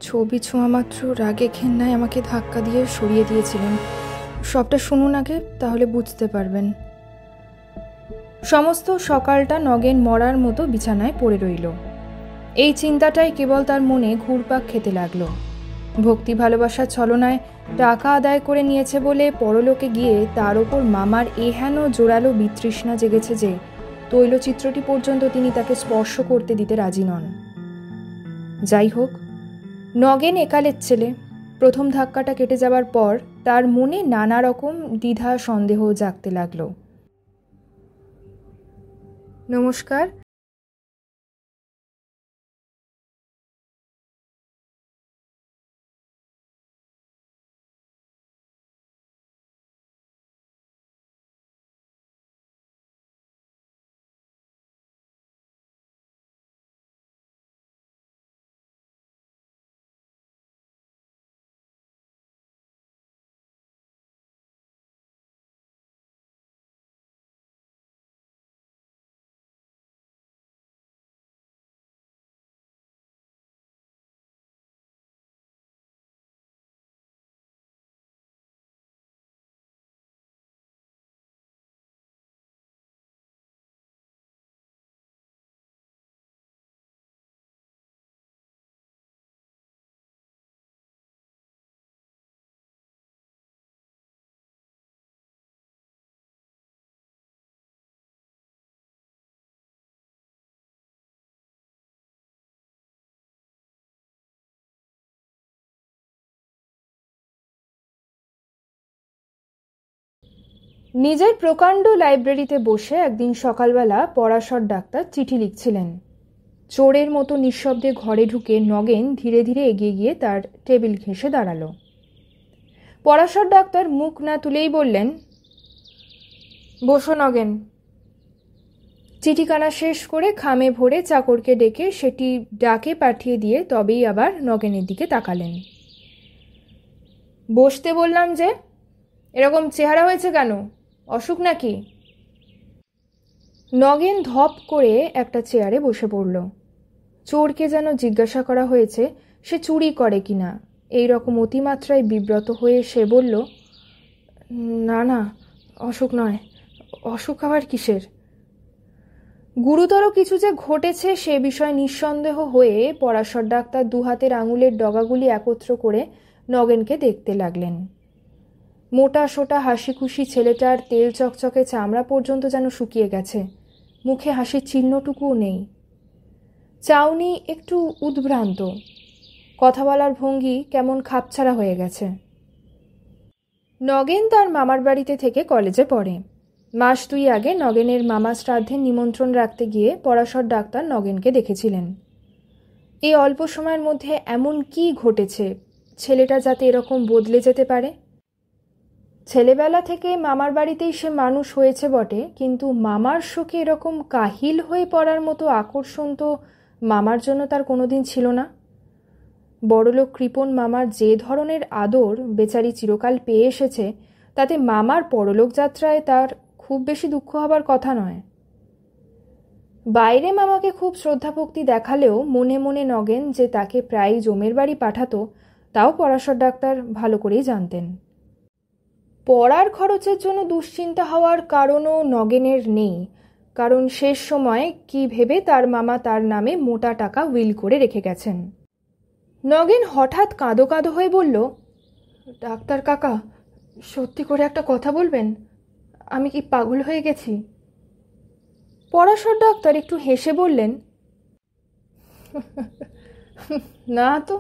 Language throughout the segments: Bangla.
ছবি ছোঁয়া মাত্র রাগে ঘেন্নায় আমাকে ধাক্কা দিয়ে সরিয়ে দিয়েছিলেন। সবটা শুনুন আগে, তাহলে বুঝতে পারবেন। সমস্ত সকালটা নগেন মরার মতো বিছানায় পড়ে রইল। এই চিন্তাটাই কেবল তার মনে ঘুরপাক খেতে লাগলো। ভক্তি ভালোবাসার ছলনায় টাকা আদায় করে নিয়েছে বলে পরলোকে গিয়ে তার ওপর মামার এহেন জোরালো বিতৃষ্ণা জেগেছে যে তৈলচিত্রটি পর্যন্ত তিনি তাকে স্পর্শ করতে দিতে রাজি নন। যাই হোক, নগেন একালের ছেলে। প্রথম ধাক্কাটা কেটে যাবার পর তার মনে নানা রকম দ্বিধা সন্দেহ জাগতে লাগলো। নমস্কার। নিজের প্রকাণ্ড লাইব্রেরিতে বসে একদিন সকালবেলা পরাশর ডাক্তার চিঠি লিখছিলেন। চোরের মতো নিঃশব্দে ঘরে ঢুকে নগেন ধীরে ধীরে এগিয়ে গিয়ে তার টেবিল ঘেঁষে দাঁড়ালো। পরাশর ডাক্তার মুখ না তুলেই বললেন, বসো নগেন। চিঠিখানা শেষ করে খামে ভরে চাকরকে ডেকে সেটি ডাকে পাঠিয়ে দিয়ে তবেই আবার নগেনের দিকে তাকালেন। বসতে বললাম যে, এরকম চেহারা হয়েছে কেন? অসুখ নাকি? নগেন ধপ করে একটা চেয়ারে বসে পড়ল। চোরকে যেন জিজ্ঞাসা করা হয়েছে সে চুরি করে কিনা, এই রকম অতিমাত্রায় বিব্রত হয়ে সে বলল, না না, অসুখ নয়। অসুখ আবার কিসের? গুরুতর কিছু যে ঘটেছে সে বিষয়ে নিঃসন্দেহ হয়ে পরাশর ডাক্তার দুহাতের আঙুলের ডগাগুলি একত্র করে নগেনকে দেখতে লাগলেন। মোটা সোটা হাসি খুশি ছেলেটার তেল চকচকে চামড়া পর্যন্ত যেন শুকিয়ে গেছে, মুখে হাসির চিহ্নটুকুও নেই। চাউনি একটু উদ্ভ্রান্ত, কথা বলার ভঙ্গি কেমন খাপছাড়া হয়ে গেছে। নগেন তার মামার বাড়িতে থেকে কলেজে পড়ে। মাস 2 আগে নগেনের মামা শ্রাদ্ধের নিমন্ত্রণ রাখতে গিয়ে পরাশর ডাক্তার নগেনকে দেখেছিলেন। এই অল্প সময়ের মধ্যে এমন কি ঘটেছে ছেলেটা যাতে এরকম বদলে যেতে পারে? ছেলেবেলা থেকে মামার বাড়িতেই সে মানুষ হয়েছে বটে, কিন্তু মামার শোকে এরকম কাহিল হয়ে পড়ার মতো আকর্ষণ তো মামার জন্য তার কোনোদিন ছিল না। বড়লোক কৃপণ মামার যে ধরনের আদর বেচারি চিরকাল পেয়ে এসেছে, তাতে মামার পরলোক যাত্রায় তার খুব বেশি দুঃখ হবার কথা নয়। বাইরে মামাকে খুব শ্রদ্ধাভক্তি দেখালেও মনে মনে নগেন যে তাকে প্রায় জমের বাড়ি পাঠাতো, তাও পরাশর ডাক্তার ভালো করেই জানতেন। পড়ার খরচের জন্য দুশ্চিন্তা হওয়ার কারণও নগেনের নেই, কারণ শেষ সময় কি ভেবে তার মামা তার নামে মোটা টাকা উইল করে রেখে গেছেন। নগেন হঠাৎ কাঁদো কাঁদো হয়ে বলল, ডাক্তার কাকা, সত্যি করে একটা কথা বলবেন, আমি কি পাগল হয়ে গেছি? পরাশর ডাক্তার একটু হেসে বললেন, না তো,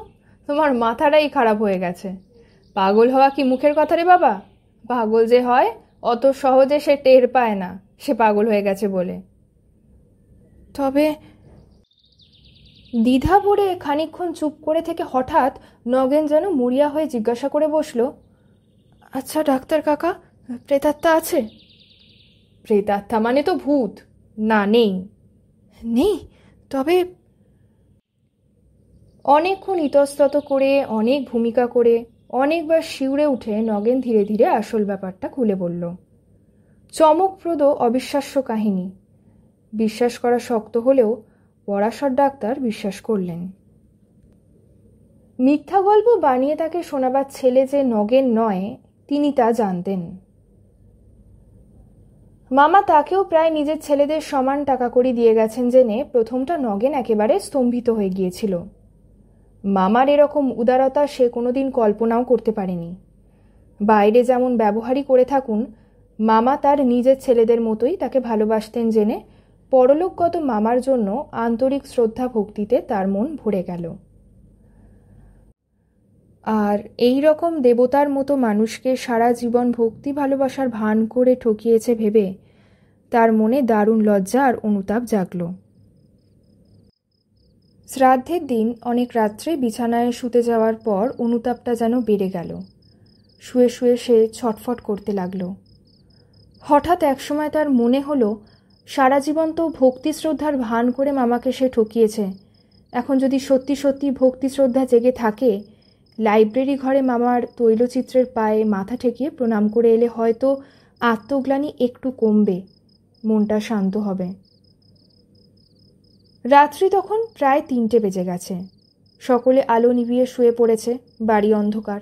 তোমার মাথাটাই খারাপ হয়ে গেছে। পাগল হওয়া কি মুখের কথা রে বাবা? পাগল যে হয় অত সহজে সে টের পায় না সে পাগল হয়ে গেছে বলে। তবে দ্বিধা পড়ে খানিকক্ষণ চুপ করে থেকে হঠাৎ নগেন যেন মরিয়া হয়ে জিজ্ঞাসা করে বসল, আচ্ছা ডাক্তার কাকা, প্রেতাত্মা আছে? প্রেতাত্মা মানে তো ভূত? না, নেই। নেই? তবে অনেকক্ষণ ইতস্তত করে, অনেক ভূমিকা করে, অনেকবার শিউরে উঠে নগেন ধীরে ধীরে আসল ব্যাপারটা খুলে বলল। চমকপ্রদ অবিশ্বাস্য কাহিনী। বিশ্বাস করা শক্ত হলেও পরাশর ডাক্তার বিশ্বাস করলেন। মিথ্যা গল্প বানিয়ে তাকে শোনাবার ছেলে যে নগেন নয় তিনি তা জানতেন। মামা তাকেও প্রায় নিজের ছেলেদের সমান টাকা কড়ি দিয়ে গেছেন জেনে প্রথমটা নগেন একেবারে স্তম্ভিত হয়ে গিয়েছিল। মামার এরকম উদারতা সে কোনোদিন কল্পনাও করতে পারেনি। বাইরে যেমন ব্যবহারই করে থাকুন, মামা তার নিজের ছেলেদের মতোই তাকে ভালোবাসতেন জেনে পরলোকগত মামার জন্য আন্তরিক শ্রদ্ধা ভক্তিতে তার মন ভরে গেল। আর এই রকম দেবতার মতো মানুষকে সারা জীবন ভক্তি ভালোবাসার ভান করে ঠকিয়েছে ভেবে তার মনে দারুণ লজ্জা আর অনুতাপ জাগল। শ্রাদ্ধের দিন অনেক রাত্রে বিছানায় শুতে যাওয়ার পর অনুতাপটা যেন বেড়ে গেল। শুয়ে শুয়ে সে ছটফট করতে লাগল। হঠাৎ একসময় তার মনে হলো সারা জীবন তো ভক্তি শ্রদ্ধার ভান করে মামাকে সে ঠকিয়েছে, এখন যদি সত্যি সত্যি ভক্তি শ্রদ্ধা জেগে থাকে, লাইব্রেরি ঘরে মামার তৈলচিত্রের পায়ে মাথা ঠেকিয়ে প্রণাম করে এলে হয়তো আত্মগ্লানি একটু কমবে, মনটা শান্ত হবে। রাত্রি তখন প্রায় 3টে বেজে গেছে। সকলে আলো নিভিয়ে শুয়ে পড়েছে, বাড়ি অন্ধকার।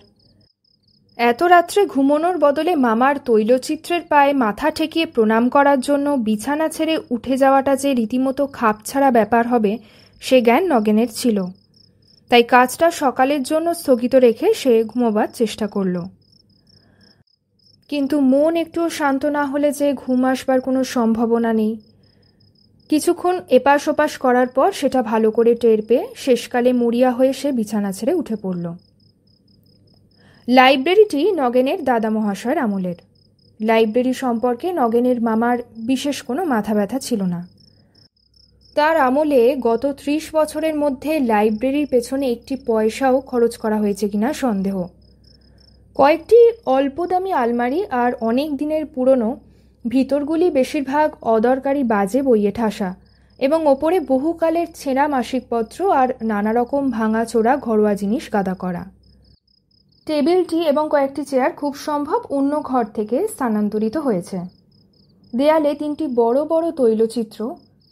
এত রাত্রে ঘুমোনোর বদলে মামার তৈলচিত্রের পায়ে মাথা ঠেকিয়ে প্রণাম করার জন্য বিছানা ছেড়ে উঠে যাওয়াটা যে রীতিমতো খাপছাড়া ব্যাপার হবে সে জ্ঞান নগেনের ছিল। তাই কাজটা সকালের জন্য স্থগিত রেখে সে ঘুমোবার চেষ্টা করল। কিন্তু মন একটুও শান্ত না হলে যে ঘুম আসবার কোনো সম্ভাবনা নেই। কিছুক্ষণ এপাশ ওপাশ করার পর সেটা ভালো করে টের পেয়ে শেষকালে মরিয়া হয়ে সে বিছানা ছেড়ে উঠে পড়ল। লাইব্রেরিটি নগেনের দাদা মহাশয়ের আমলের। লাইব্রেরি সম্পর্কে নগেনের মামার বিশেষ কোনো মাথা ব্যথা ছিল না। তার আমলে গত 30 বছরের মধ্যে লাইব্রেরির পেছনে একটি পয়সাও খরচ করা হয়েছে কিনা সন্দেহ। কয়েকটি অল্প দামি আলমারি আর অনেক দিনের পুরনো, ভিতরগুলি বেশিরভাগ অদরকারি বাজে বইয়ে ঠাসা এবং ওপরে বহুকালের ছেঁড়া মাসিকপত্র আর নানা রকম ভাঙাচোরা ঘরোয়া জিনিস গাদা করা। টেবিলটি এবং কয়েকটি চেয়ার খুব সম্ভব অন্য ঘর থেকে স্থানান্তরিত হয়েছে। দেয়ালে 3টি বড় বড় তৈলচিত্র,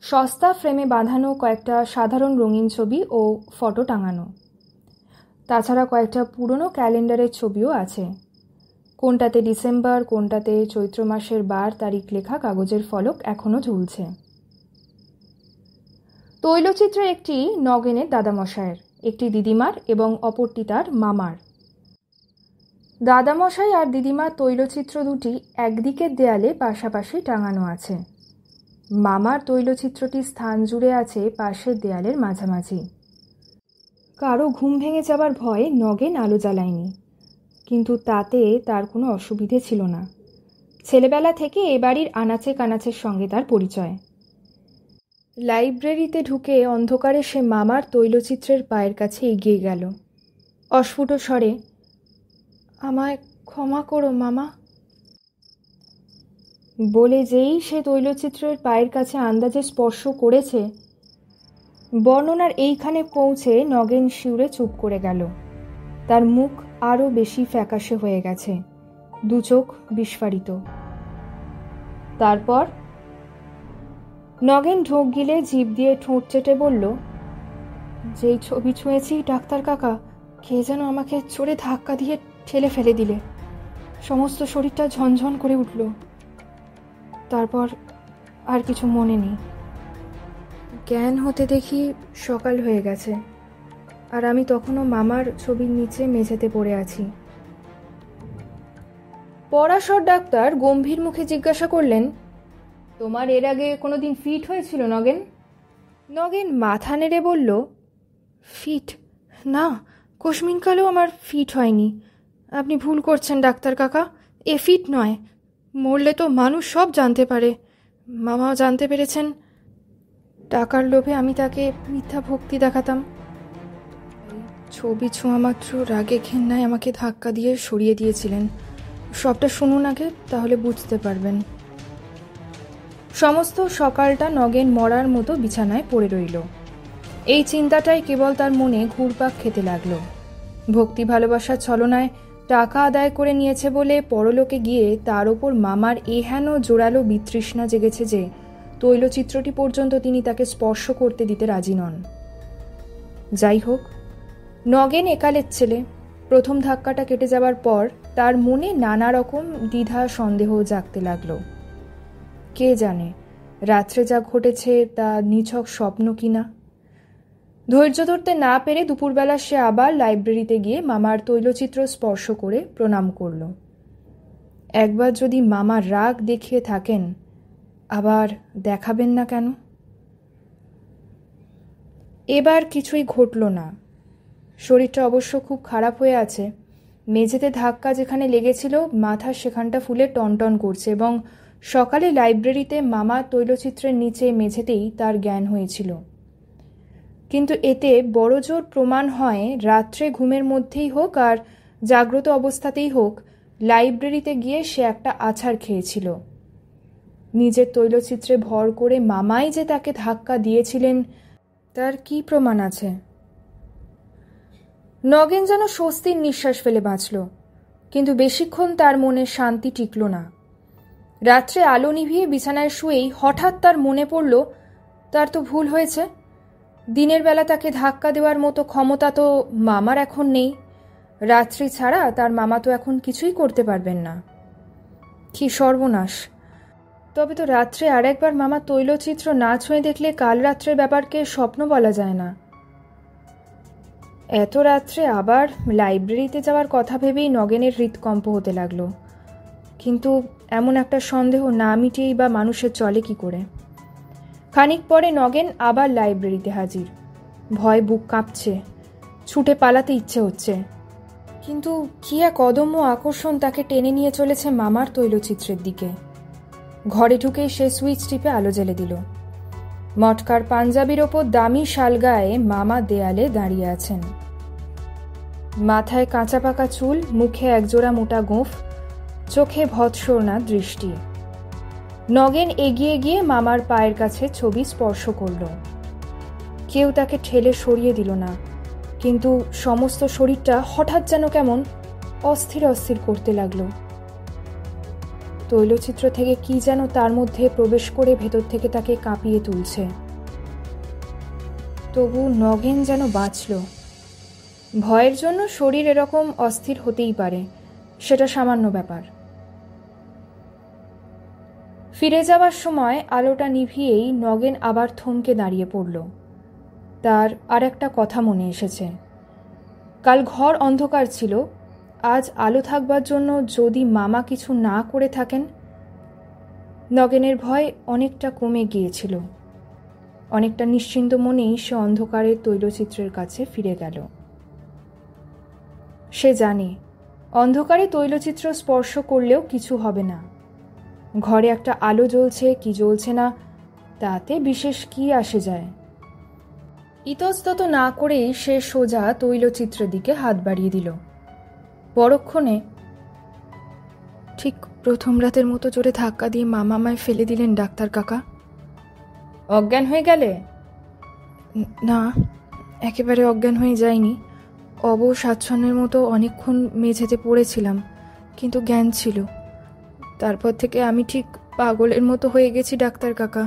সস্তা ফ্রেমে বাঁধানো কয়েকটা সাধারণ রঙিন ছবি ও ফটো টাঙানো। তাছাড়া কয়েকটা পুরনো ক্যালেন্ডারের ছবিও আছে। কোনটাতে ডিসেম্বর, কোনটাতে চৈত্র মাসের বার তারিখ লেখা কাগজের ফলক এখনও ঝুলছে। তৈলচিত্র একটি নগেনের দাদামশায়ের, একটি দিদিমার এবং অপরটি তার মামার। দাদামশাই আর দিদিমার তৈলচিত্র দুটি একদিকের দেয়ালে পাশাপাশি টাঙানো আছে। মামার তৈলচিত্রটি স্থান জুড়ে আছে পাশের দেয়ালের মাঝামাঝি। কারো ঘুম ভেঙে যাবার ভয়ে নগেন আলো জ্বালায়নি, কিন্তু তাতে তার কোনো অসুবিধে ছিল না। ছেলেবেলা থেকে এ বাড়ির আনাচে কানাচের সঙ্গে তার পরিচয়। লাইব্রেরিতে ঢুকে অন্ধকারে সে মামার তৈলচিত্রের পায়ের কাছে এগিয়ে গেল। অস্ফুট স্বরে, আমায় ক্ষমা করো মামা বলে যেই সে তৈলচিত্রের পায়ের কাছে আন্দাজে স্পর্শ করেছে, বর্ণনার এইখানে পৌঁছে নগেন শিউরে চুপ করে গেল। তার মুখ আরও বেশি ফ্যাকাশে হয়ে গেছে, দু চোখ বিস্ফারিত। তারপর নগেন ঢোক গিলে জিভ দিয়ে ঠোঁট চেটে বলল, যেই ছবি ছুঁয়েছি ডাক্তার কাকা, কে যেন আমাকে চড়ে ধাক্কা দিয়ে ঠেলে ফেলে দিলে। সমস্ত শরীরটা ঝনঝন করে উঠল। তারপর আর কিছু মনে নেই। জ্ঞান হতে দেখি সকাল হয়ে গেছে, আর আমি তখনও মামার ছবির নিচে মেঝেতে পড়ে আছি। পরাশর ডাক্তার গম্ভীর মুখে জিজ্ঞাসা করলেন, তোমার এর আগে কোনোদিন ফিট হয়েছিল নগেন? নগেন মাথা নেড়ে বলল, ফিট? না, কোশমিনকালেও আমার ফিট হয়নি। আপনি ভুল করছেন ডাক্তার কাকা, এ ফিট নয়। মরলে তো মানুষ সব জানতে পারে। মামাও জানতে পেরেছেন। টাকার লোভে আমি তাকে মিথ্যা ভক্তি দেখাতাম। ছবি ছোঁয়া মাত্র রাগে ঘেন্নায় আমাকে ধাক্কা দিয়ে সরিয়ে দিয়েছিলেন। সবটা শুনুন আগে, তাহলে বুঝতে পারবেন। সমস্ত সকালটা নগেন মরার মতো বিছানায় পড়ে রইল। এই চিন্তাটাই কেবল তার মনে ঘুরপাক খেতে লাগলো। ভক্তি ভালোবাসার ছলনায় টাকা আদায় করে নিয়েছে বলে পরলোকে গিয়ে তার ওপর মামার এহেন জোরালো বিতৃষ্ণা জেগেছে যে তৈলচিত্রটি পর্যন্ত তিনি তাকে স্পর্শ করতে দিতে রাজি নন। যাই হোক, নগেন একালের ছেলে। প্রথম ধাক্কাটা কেটে যাবার পর তার মনে নানা রকম দ্বিধা সন্দেহ জাগতে লাগলো। কে জানে রাত্রে যা ঘটেছে তা নিছক স্বপ্ন কিনা। ধৈর্য ধরতে না পেরে দুপুরবেলা সে আবার লাইব্রেরিতে গিয়ে মামার তৈলচিত্র স্পর্শ করে প্রণাম করল। একবার যদি মামা রাগ দেখিয়ে থাকেন, আবার দেখাবেন না কেন? এবার কিছুই ঘটল না। শরীরটা অবশ্য খুব খারাপ হয়ে আছে। মেঝেতে ধাক্কা যেখানে লেগেছিল মাথা সেখানটা ফুলে টনটন করছে, এবং সকালে লাইব্রেরিতে মামা তৈলচিত্রের নিচে মেঝেতেই তার জ্ঞান হয়েছিল। কিন্তু এতে বড়জোর প্রমাণ হয় রাত্রে ঘুমের মধ্যেই হোক আর জাগ্রত অবস্থাতেই হোক লাইব্রেরিতে গিয়ে সে একটা আছাড় খেয়েছিল। নিজের তৈলচিত্রে ভর করে মামাই যে তাকে ধাক্কা দিয়েছিলেন তার কি প্রমাণ আছে? নগেন যেন স্বস্তির নিঃশ্বাস ফেলে বাঁচল, কিন্তু বেশিক্ষণ তার মনে শান্তি টিকল না। রাত্রে আলো নিভিয়ে বিছানায় শুয়েই হঠাৎ তার মনে পড়ল তার তো ভুল হয়েছে। দিনের বেলা তাকে ধাক্কা দেওয়ার মতো ক্ষমতা তো মামার এখন নেই। রাত্রি ছাড়া তার মামা তো এখন কিছুই করতে পারবেন না। কি সর্বনাশ! তবে তো রাত্রে আর একবার মামা তৈলচিত্র না ছুঁয়ে দেখলে কাল রাত্রের ব্যাপারকে স্বপ্ন বলা যায় না। এত রাত্রে আবার লাইব্রেরিতে যাওয়ার কথা ভেবেই নগেনের হৃৎকম্প হতে লাগলো। কিন্তু এমন একটা সন্দেহ না মিটিয়েই বা মানুষের চলে কি করে? খানিক পরে নগেন আবার লাইব্রেরিতে হাজির। ভয় বুক কাঁপছে, ছুটে পালাতে ইচ্ছে হচ্ছে, কিন্তু কি এক অদম্য আকর্ষণ তাকে টেনে নিয়ে চলেছে মামার তৈলচিত্রের দিকে। ঘরে ঢুকেই সে সুইচ টিপে আলো জ্বেলে দিল। মটকার পাঞ্জাবির ওপর দামি শাল গায়ে মামা দেয়ালে দাঁড়িয়ে আছেন। মাথায় কাঁচা পাকা চুল, মুখে একজোড়া মোটা গোঁফ, চোখে ভৎসনা দৃষ্টি। নগেন এগিয়ে গিয়ে মামার পায়ের কাছে ছবি স্পর্শ করল। কেউ তাকে ঠেলে সরিয়ে দিল না, কিন্তু সমস্ত শরীরটা হঠাৎ যেন কেমন অস্থির অস্থির করতে লাগলো। তৈলচিত্র থেকে কি যেন তার মধ্যে প্রবেশ করে ভেতর থেকে তাকে কাঁপিয়ে তুলছে। তবু নগেন যেন বাঁচল। ভয়ের জন্য শরীর এরকম অস্থির হতেই পারে, সেটা সামান্য ব্যাপার। ফিরে যাওয়ার সময় আলোটা নিভিয়েই নগেন আবার থমকে দাঁড়িয়ে পড়ল। তার আর একটা কথা মনে এসেছে। কাল ঘর অন্ধকার ছিল, আজ আলো থাকবার জন্য যদি মামা কিছু না করে থাকেন। নগেনের ভয় অনেকটা কমে গিয়েছিল। অনেকটা নিশ্চিন্ত মনেই সে অন্ধকারের তৈলচিত্রের কাছে ফিরে গেল। সে জানে অন্ধকারে তৈলচিত্র স্পর্শ করলেও কিছু হবে না। ঘরে একটা আলো জ্বলছে কি জ্বলছে না তাতে বিশেষ কি আসে যায়। ইতস্তত না করেই সে সোজা তৈলচিত্রের দিকে হাত বাড়িয়ে দিল। পরক্ষণে ঠিক প্রথম রাতের মতো জোরে ধাক্কা দিয়ে মামা আমায় ফেলে দিলেন ডাক্তার কাকা। অজ্ঞান হয়ে গেলে? না, একেবারে অজ্ঞান হয়ে যায়নি। অবশ আচ্ছন্নের মতো অনেকক্ষণ মেঝেতে পড়েছিলাম, কিন্তু জ্ঞান ছিল। তারপর থেকে আমি ঠিক পাগলের মতো হয়ে গেছি ডাক্তার কাকা।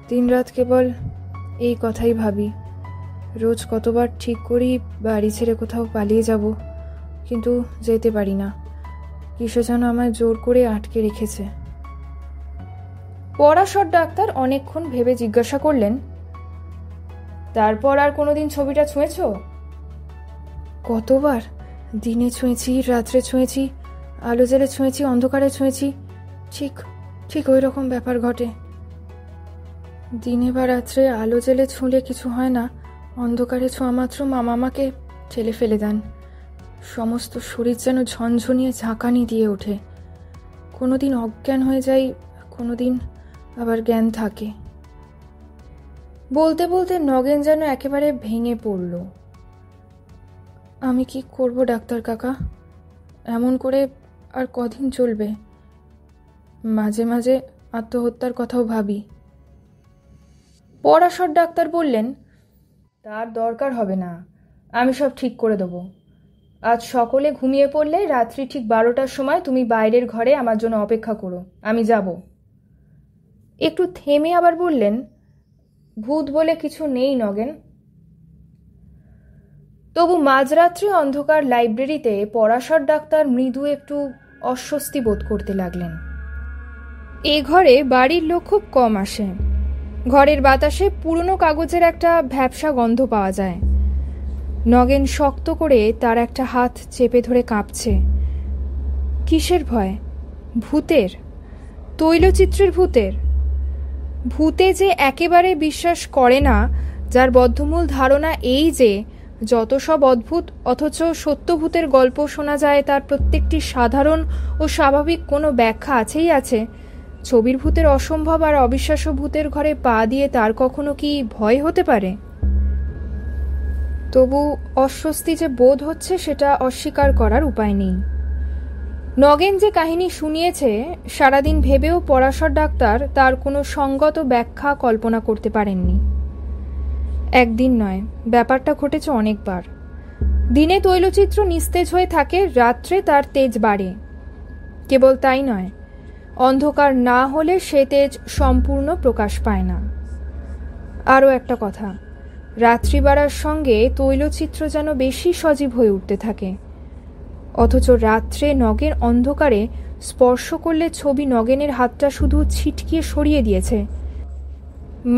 দিনরাত কেবল এই কথাই ভাবি। রোজ কতবার ঠিক করি বাড়ি ছেড়ে কোথাও পালিয়ে যাব, কিন্তু যেতে পারি না। কিসে যেন আমায় জোর করে আটকে রেখেছে। পরাশর ডাক্তার অনেকক্ষণ ভেবে জিজ্ঞাসা করলেন, তারপর আর কোনোদিন ছবিটা ছুঁয়েছ? কতবার! দিনে ছুঁয়েছি, রাত্রে ছুঁয়েছি, আলো জ্বেলে ছুঁয়েছি, অন্ধকারে ছুঁয়েছি। ঠিক ঠিক ওই রকম ব্যাপার ঘটে। দিনে বা রাত্রে আলো জ্বেলে ছুঁলে কিছু হয় না, অন্ধকারে ছোঁয়া মাত্র মামা আমাকে ঠেলে ফেলে দেন। সমস্ত শরীর যেন ঝনঝনিয়ে ঝাঁকানি দিয়ে ওঠে। কোনোদিন অজ্ঞান হয়ে যাই, কোনোদিন আবার জ্ঞান থাকে। বলতে বলতে নগেন যেন একেবারে ভেঙে পড়ল। আমি কি করব ডাক্তার কাকা? এমন করে আর কদিন চলবে? মাঝে মাঝে আত্মহত্যার কথাও ভাবি। পরাশর ডাক্তার বললেন, তার দরকার হবে না, আমি সব ঠিক করে দেবো। আজ সকলে ঘুমিয়ে পড়লে রাত্রি ঠিক 12টার সময় তুমি বাইরের ঘরে আমার জন্য অপেক্ষা করো, আমি যাব। একটু থেমে আবার বললেন, ভূত বলে কিছু নেই নগেন। তবু মাঝরাত্রে অন্ধকার লাইব্রেরিতে পরাশর ডাক্তার মৃদু একটু অস্বস্তি বোধ করতে লাগলেন। এ ঘরে বাড়ির লোক খুব কম আসে। ঘরের বাতাসে পুরনো কাগজের একটা ভ্যাপসা গন্ধ পাওয়া যায়। নগেন শক্ত করে তার একটা হাত চেপে ধরে কাঁপছে। কিসের ভয়? ভূতের? তৈলচিত্রের ভূতের? ভূতে যে একেবারে বিশ্বাস করে না, যার বদ্ধমূল ধারণা এই যে যত সব অদ্ভুত অথচ সত্য ভূতের গল্প শোনা যায় তার প্রত্যেকটি সাধারণ ও স্বাভাবিক কোনো ব্যাখ্যা আছেই আছে, ছবির ভূতের অসম্ভব আর অবিশ্বাস্য ভূতের ঘরে পা দিয়ে তার কখনো কি ভয় হতে পারে? তবু অস্বস্তি যে বোধ হচ্ছে সেটা অস্বীকার করার উপায় নেই। নগেন যে কাহিনী শুনিয়েছে সারাদিন ভেবেও পরাশর ডাক্তার তার কোনো সঙ্গত ব্যাখ্যা কল্পনা করতে পারেননি। একদিন নয়, ব্যাপারটা ঘটেছে অনেকবার। দিনে তৈলচিত্র নিস্তেজ হয়ে থাকে, রাত্রে তার তেজ বাড়ে। কেবল তাই নয়, অন্ধকার না হলে সে তেজ সম্পূর্ণ প্রকাশ পায় না। আরও একটা কথা, রাত্রি বাড়ার সঙ্গে তৈলচিত্র যেন বেশি সজীব হয়ে উঠতে থাকে। অথচ রাত্রে নগেন অন্ধকারে স্পর্শ করলে ছবি নগেনের হাতটা শুধু ছিটকিয়ে সরিয়ে দিয়েছে।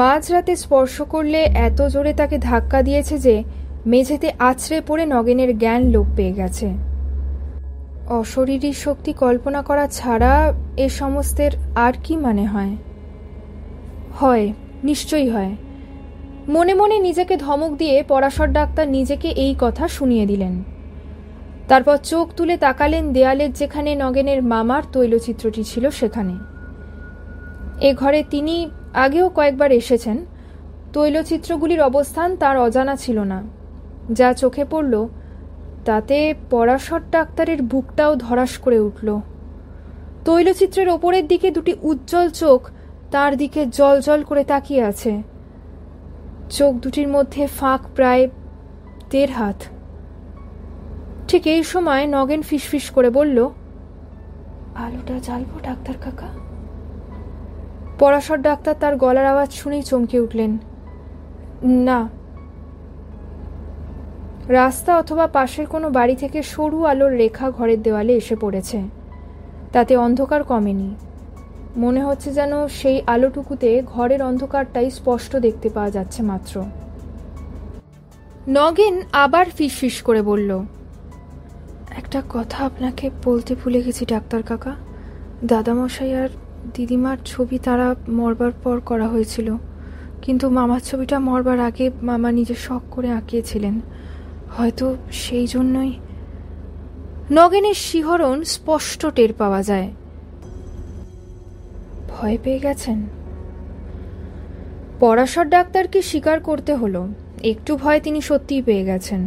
মাঝরাতে স্পর্শ করলে এত জোরে তাকে ধাক্কা দিয়েছে যে মেঝেতে আছড়ে পড়ে নগেনের জ্ঞান লোপ পেয়ে গেছে। অশরীরী শক্তি কল্পনা করা ছাড়া এ সমস্তের আর কি মানে হয়? হয়, নিশ্চয়ই হয়। মনে মনে নিজেকে ধমক দিয়ে পরাশর ডাক্তার নিজেকে এই কথা শুনিয়ে দিলেন। তারপর চোখ তুলে তাকালেন দেয়ালের যেখানে নগেনের মামার তৈলচিত্রটি ছিল সেখানে। এ ঘরে তিনি আগেও কয়েকবার এসেছেন। তৈলচিত্রগুলির অবস্থান তার অজানা ছিল না। যা চোখে পড়ল তাতে পরাশর ডাক্তারের বুকটাও ধরাস করে উঠল। তৈলচিত্রের ওপরের দিকে দুটি উজ্জ্বল চোখ তার দিকে জল জল করে তাকিয়ে আছে। চোখ দুটির মধ্যে ফাঁক প্রায় 1.5 হাত। ঠিক এই সময় নগেন ফিসফিস করে বলল, আলোটা জ্বালবো ডাক্তার কাকা? পরাশর ডাক্তার তার গলার আওয়াজ শুনেই চমকে উঠলেন। না। রাস্তা অথবা পাশের কোনো বাড়ি থেকে সরু আলোর রেখা ঘরের দেওয়ালে এসে পড়েছে। তাতে অন্ধকার কমেনি। মনে হচ্ছে যেন সেই আলোটুকুতে ঘরের অন্ধকারটাই স্পষ্ট দেখতে পাওয়া যাচ্ছে মাত্র। নগেন আবার ফিসফিস করে বলল, একটা কথা আপনাকে বলতে ভুলে গেছি ডাক্তার কাকা। দাদামশাই আর দিদিমার ছবি তারা মরবার পর করা হয়েছিল, কিন্তু মামার ছবিটা মরবার আগে মামা নিজে শখ করে আঁকিয়েছিলেন। হয়তো সেই জন্যই। নগেনের শিহরণ স্পষ্ট টের পাওয়া যায়। ভয় পেয়ে গেছেন? পরাশর ডাক্তারকে স্বীকার করতে হলো, একটু ভয় তিনি সত্যিই পেয়ে গেছেন।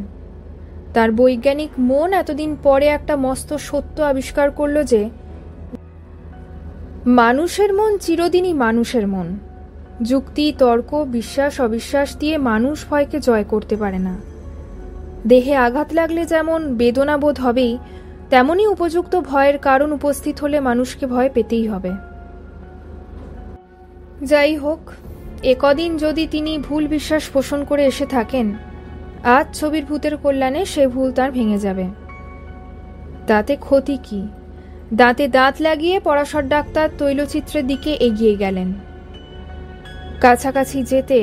তার বৈজ্ঞানিক মন এতদিন পরে একটা মস্ত সত্য আবিষ্কার করল যে মানুষের মন চিরদিনই মানুষের মন। যুক্তি, তর্ক, বিশ্বাস অবিশ্বাস দিয়ে মানুষ ভয়কে জয় করতে পারে না। দেহে আঘাত লাগলে যেমন বেদনা বোধ হবেই, তেমনি উপযুক্ত ভয়ের কারণ উপস্থিত হলে মানুষকে ভয় পেতেই হবে। যাই হোক, একদিন যদি তিনি ভুল বিশ্বাস পোষণ করে এসে থাকেন, আজ ছবির ভূতের কল্যাণে সে ভুল তার ভেঙে যাবে। তাতে ক্ষতি কি? দাঁতে দাঁত লাগিয়ে পরাশর ডাক্তার তৈলচিত্রের দিকে এগিয়ে গেলেন। কাছাকাছি যেতে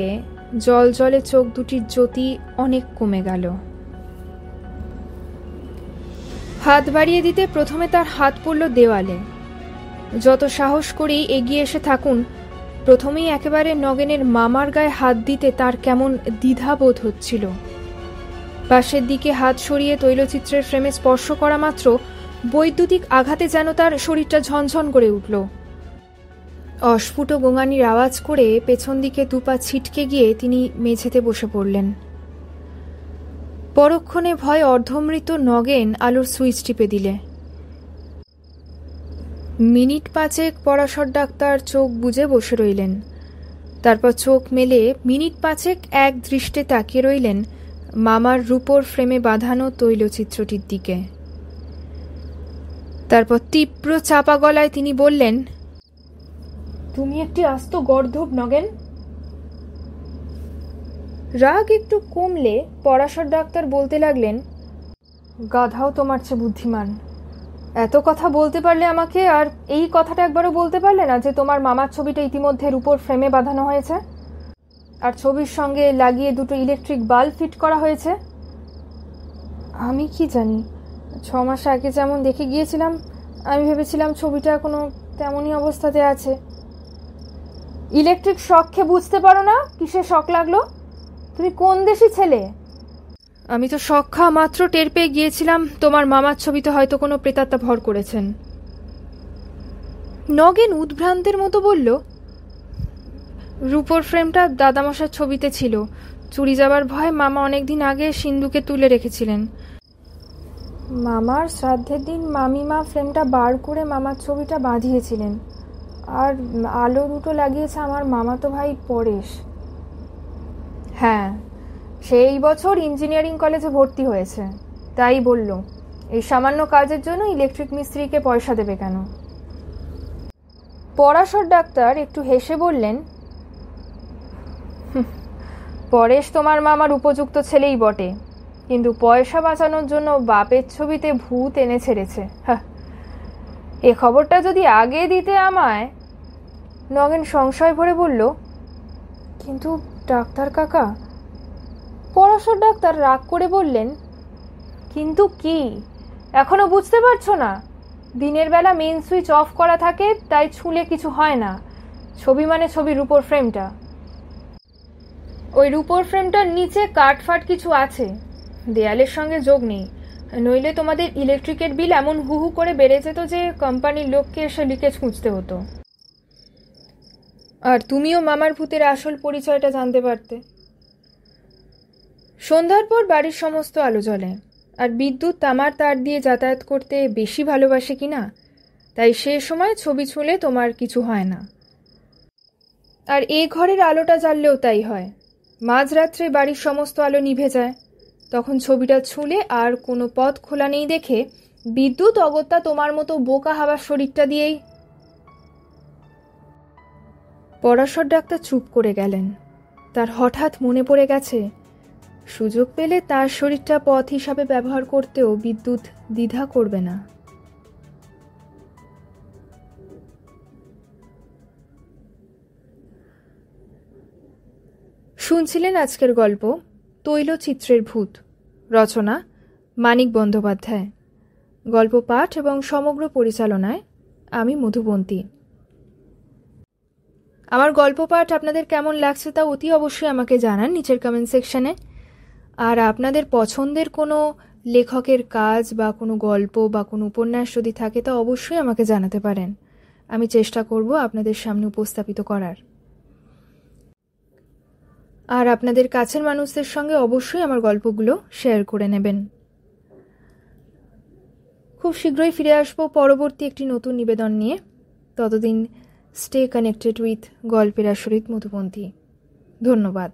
জল জলে চোখ দুটির জ্যোতি অনেক কমে গেল। হাত বাড়িয়ে দিতে প্রথমে তার হাত পড়ল দেওয়ালে। যত সাহস করেই এগিয়ে এসে থাকুন, প্রথমেই একেবারে নগেনের মামার গায়ে হাত দিতে তার কেমন দ্বিধাবোধ হচ্ছিল। পাশের দিকে হাত সরিয়ে তৈলচিত্রের ফ্রেমে স্পর্শ করা মাত্র বৈদ্যুতিক আঘাতে যেন তার শরীরটা ঝনঝন করে উঠল। অস্ফুট গোঙানির আওয়াজ করে পেছন দিকে দুপা ছিটকে গিয়ে তিনি মেঝেতে বসে পড়লেন। পরক্ষণে ভয় অর্ধমৃত নগেন আলোর সুইচ টিপে দিলে। মিনিট 5 পরাশর ডাক্তার চোখ বুজে বসে রইলেন। তারপর চোখ মেলে মিনিট 5 এক দৃষ্টে তাকিয়ে রইলেন মামার রূপোর ফ্রেমে বাঁধানো তৈলচিত্রটির দিকে। তারপর তীব্র চাপা গলায় তিনি বললেন, তুমি একটি আস্ত গর্দভ নগেন। রাগ একটু কমলে পরাশর ডাক্তার বলতে লাগলেন, গাধাও তোমার চেয়ে বুদ্ধিমান। এত কথা বলতে পারলে আমাকে, আর এই কথাটা একবারও বলতে পারলে না যে তোমার মামার ছবিটা ইতিমধ্যে রূপোর ফ্রেমে বাঁধানো হয়েছে, আর ছবির সঙ্গে লাগিয়ে দুটো ইলেকট্রিক বাল্ব ফিট করা হয়েছে। আমি কি জানি, 6 মাস আগে যেমন দেখে গিয়েছিলাম আমি ভেবেছিলাম ছবিটা এখনো তেমনই অবস্থাতে আছে। ইলেকট্রিক শক খেয়ে বুঝতে পারো না কিসে শক লাগলো? তুমি কোন দেশি ছেলে? আমি তো শক খাওয়া মাত্র টের পেয়ে গিয়েছিলাম তোমার মামার ছবিতে হয়তো কোনো প্রেতাত্মা ভর করেছেন। নগেন উদ্ভ্রান্তের মতো বলল, রূপোর ফ্রেমটা দাদামশার ছবিতে ছিল। চুরি যাবার ভয়ে মামা অনেকদিন আগে সিন্ধুকে তুলে রেখেছিলেন। মামার শ্রাদ্ধের দিন মামিমা ফ্রেমটা বার করে মামার ছবিটা বাঁধিয়েছিলেন, আর আলো দুটো লাগিয়েছে আমার মামাতো ভাই পরেশ। হ্যাঁ, সেই বছর ইঞ্জিনিয়ারিং কলেজে ভর্তি হয়েছে, তাই বলল এই সামান্য কাজের জন্য ইলেকট্রিক মিস্ত্রিকে পয়সা দেবে কেন। পরাশর ডাক্তার একটু হেসে বললেন, পরেশ তোমার মামার উপযুক্ত ছেলেই বটে, কিন্তু পয়সা বাঁচানোর জন্য বাপের ছবিতে ভূত এনে ছেড়েছে। এ খবরটা যদি আগে দিতে আমায়। নগেন সংশয় ভরে বলল, কিন্তু ডাক্তার কাকা। পরাশর ডাক্তার রাগ করে বললেন, কিন্তু কি এখনো বুঝতে পারছো না? দিনের বেলা মেইন সুইচ অফ করা থাকে, তাই ছুঁলে কিছু হয় না। ছবি মানে ছবি, রূপোর ফ্রেমটা। ওই রূপোর ফ্রেমটার নিচে কাঠফাট কিছু আছে, দেয়ালের সঙ্গে যোগ নেই, নইলে তোমাদের ইলেকট্রিকের বিল এমন হু হু করে বেড়ে যেত যে কোম্পানির লোককে এসে লিকেজ খুঁজতে হতো। আর তুমিও মামার ভূতের আসল পরিচয়টা জানতে পারতে। সন্ধ্যার পর বাড়ির সমস্ত আলো জ্বলে, আর বিদ্যুৎ তামার তার দিয়ে যাতায়াত করতে বেশি ভালোবাসে কিনা, তাই সে সময় ছবি ছুঁলে তোমার কিছু হয় না। আর এই ঘরের আলোটা জ্বাললেও তাই হয়। মাঝরাত্রে বাড়ির সমস্ত আলো নিভে যায়, তখন ছবিটা ছুঁলে আর কোনো পথ খোলা নেই দেখে বিদ্যুৎ অগত্যা তোমার মতো বোকা হাওয়ার শরীরটা দিয়েই। পরাশর ডাক্তার চুপ করে গেলেন। তার হঠাৎ মনে পড়ে গেছে, সুযোগ পেলে তার শরীরটা পথ হিসাবে ব্যবহার করতেও বিদ্যুৎ দ্বিধা করবে না। শুনছিলেন আজকের গল্প তৈলচিত্রের ভূত, রচনা মানিক বন্দ্যোপাধ্যায়, গল্প পাঠ এবং সমগ্র পরিচালনায় আমি মধুবন্তী। আমার গল্প পাঠ আপনাদের কেমন লাগছে তা অতি অবশ্যই আমাকে জানান নিচের কমেন্ট সেকশনে। আর আপনাদের পছন্দের কোনো লেখকের কাজ বা কোনো গল্প বা কোনো উপন্যাস যদি থাকে তা অবশ্যই আমাকে জানাতে পারেন। আমি চেষ্টা করব আপনাদের সামনে উপস্থাপিত করার। আর আপনাদের কাছের মানুষদের সঙ্গে অবশ্যই আমার গল্পগুলো শেয়ার করে নেবেন। খুব শীঘ্রই ফিরে আসবো পরবর্তী একটি নতুন নিবেদন নিয়ে। ততদিন স্টে কানেক্টেড উইথ গল্পের আসরিত মধুবন্তী। ধন্যবাদ।